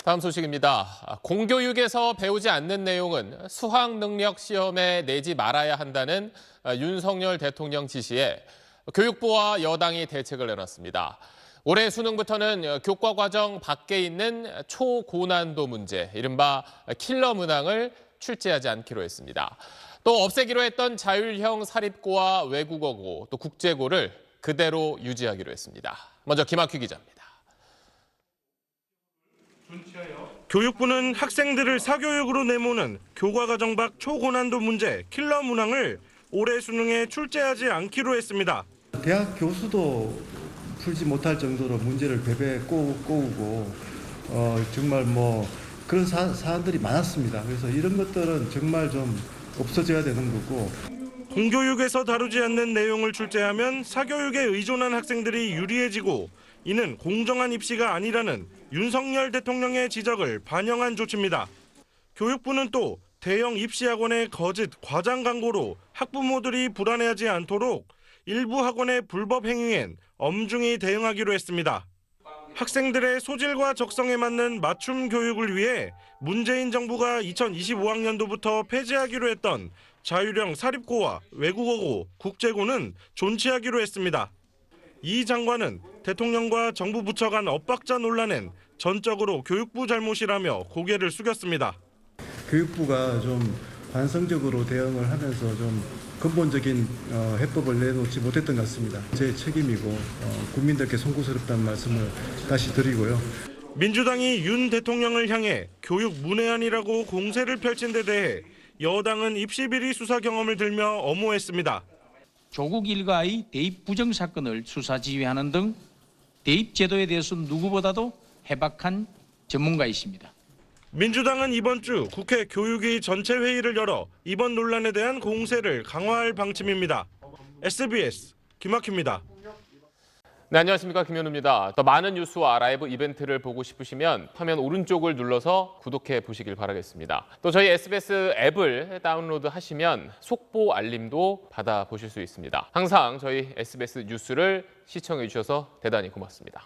다음 소식입니다. 공교육에서 배우지 않는 내용은 수학 능력 시험에 내지 말아야 한다는 윤석열 대통령 지시에 교육부와 여당이 대책을 내놨습니다. 올해 수능부터는 교과 과정 밖에 있는 초고난도 문제, 이른바 킬러 문항을 출제하지 않기로 했습니다. 또 없애기로 했던 자율형 사립고와 외국어고, 또 국제고를 그대로 유지하기로 했습니다. 먼저 김학휘 기자입니다. 교육부는 학생들을 사교육으로 내모는 교과과정 밖 초고난도 문제 킬러 문항을 올해 수능에 출제하지 않기로 했습니다. 대학 교수도 풀지 못할 정도로 문제를 베베 꼬우고 정말 그런 사안들이 많았습니다. 그래서 이런 것들은 정말 좀 없어져야 되는 거고. 공교육에서 다루지 않는 내용을 출제하면 사교육에 의존한 학생들이 유리해지고 이는 공정한 입시가 아니라는 윤석열 대통령의 지적을 반영한 조치입니다. 교육부는 또 대형 입시학원의 거짓 과장 광고로 학부모들이 불안해하지 않도록 일부 학원의 불법 행위엔 엄중히 대응하기로 했습니다. 학생들의 소질과 적성에 맞는 맞춤 교육을 위해 문재인 정부가 2025학년도부터 폐지하기로 했던 자율형 사립고와 외국어고, 국제고는 존치하기로 했습니다. 이 장관은 대통령과 정부 부처 간 엇박자 논란엔 전적으로 교육부 잘못이라며 고개를 숙였습니다. 교육부가 좀 반성적으로 대응을 하면서 좀 근본적인 해법을 내놓지 못했던 것 같습니다. 제 책임이고 국민들께 송구스럽다는 말씀을 다시 드리고요. 민주당이 윤 대통령을 향해 교육 문외한이라고 공세를 펼친 데 대해 여당은 입시비리 수사 경험을 들며 엄호했습니다. 조국 일가의 대입 부정 사건을 수사 지휘하는 등 대입 제도에 대해서 누구보다도 해박한 전문가이십니다. 민주당은 이번 주 국회 교육위 전체 회의를 열어 이번 논란에 대한 공세를 강화할 방침입니다. SBS 김학휘입니다. 네, 안녕하십니까, 김현우입니다. 더 많은 뉴스와 라이브 이벤트를 보고 싶으시면 화면 오른쪽을 눌러서 구독해 보시길 바라겠습니다. 또 저희 SBS 앱을 다운로드하시면 속보 알림도 받아보실 수 있습니다. 항상 저희 SBS 뉴스를 시청해 주셔서 대단히 고맙습니다.